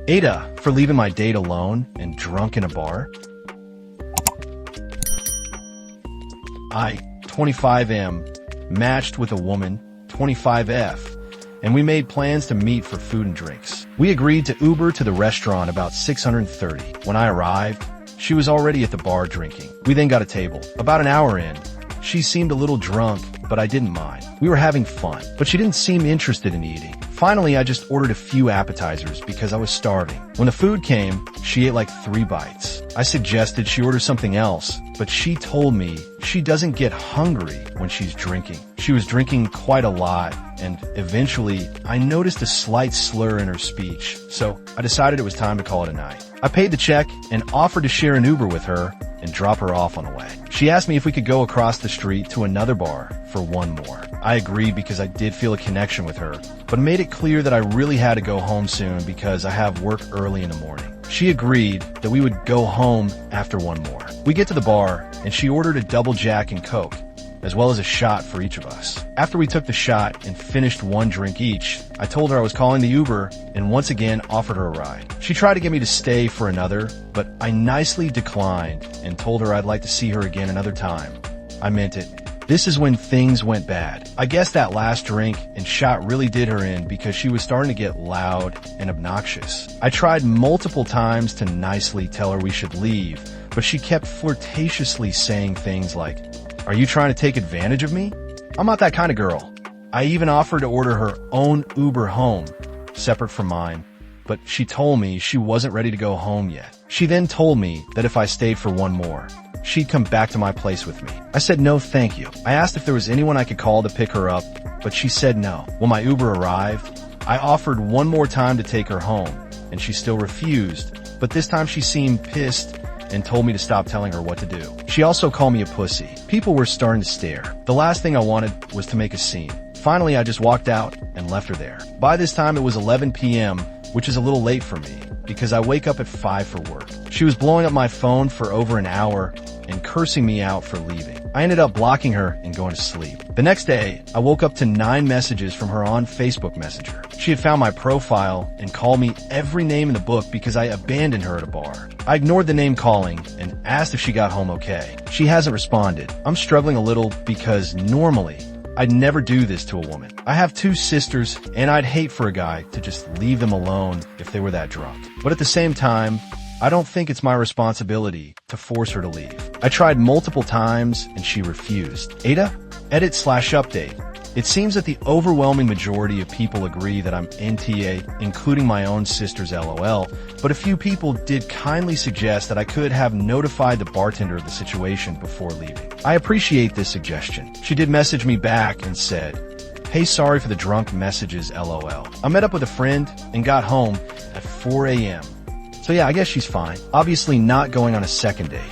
AITAH for leaving my date alone and drunk in a bar. 25M, matched with a woman, 25F, and we made plans to meet for food and drinks. We agreed to Uber to the restaurant about 630. When I arrived, she was already at the bar drinking. We then got a table. About an hour in, she seemed a little drunk, but I didn't mind. We were having fun, but she didn't seem interested in eating. Finally, I just ordered a few appetizers because I was starving. When the food came, she ate like 3 bites. I suggested she order something else, but she told me she doesn't get hungry when she's drinking. She was drinking quite a lot, and eventually, I noticed a slight slur in her speech, so I decided it was time to call it a night. I paid the check and offered to share an Uber with her and drop her off on the way. She asked me if we could go across the street to another bar for one more. I agreed because I did feel a connection with her, but made it clear that I really had to go home soon because I have work early in the morning. She agreed that we would go home after one more. We get to the bar, and she ordered a double Jack and Coke, as well as a shot for each of us. After we took the shot and finished one drink each, I told her I was calling the Uber and once again offered her a ride. She tried to get me to stay for another, but I nicely declined and told her I'd like to see her again another time. I meant it. This is when things went bad. I guess that last drink and shot really did her in because she was starting to get loud and obnoxious. I tried multiple times to nicely tell her we should leave, but she kept flirtatiously saying things like, "Are you trying to take advantage of me? I'm not that kind of girl." I even offered to order her own Uber home, separate from mine, but she told me she wasn't ready to go home yet. She then told me that if I stayed for one more, she'd come back to my place with me. I said no thank you. I asked if there was anyone I could call to pick her up, but she said no. When my Uber arrived, I offered one more time to take her home, and she still refused, but this time she seemed pissed and told me to stop telling her what to do. She also called me a pussy. People were starting to stare. The last thing I wanted was to make a scene. Finally, I just walked out and left her there. By this time, it was 11 p.m., which is a little late for me because I wake up at 5 for work. She was blowing up my phone for over an hour and cursing me out for leaving. I ended up blocking her and going to sleep. The next day, I woke up to 9 messages from her on Facebook Messenger. She had found my profile and called me every name in the book because I abandoned her at a bar. I ignored the name calling and asked if she got home okay. She hasn't responded. I'm struggling a little because normally, I'd never do this to a woman. I have 2 sisters, and I'd hate for a guy to just leave them alone if they were that drunk. But at the same time, I don't think it's my responsibility to force her to leave. I tried multiple times, and she refused. AITAH, edit/update. It seems that the overwhelming majority of people agree that I'm NTA, including my own sisters LOL, but a few people did kindly suggest that I could have notified the bartender of the situation before leaving. I appreciate this suggestion. She did message me back and said, "Hey, sorry for the drunk messages, LOL. I met up with a friend and got home at 4 a.m. So yeah, I guess she's fine. Obviously not going on a second date.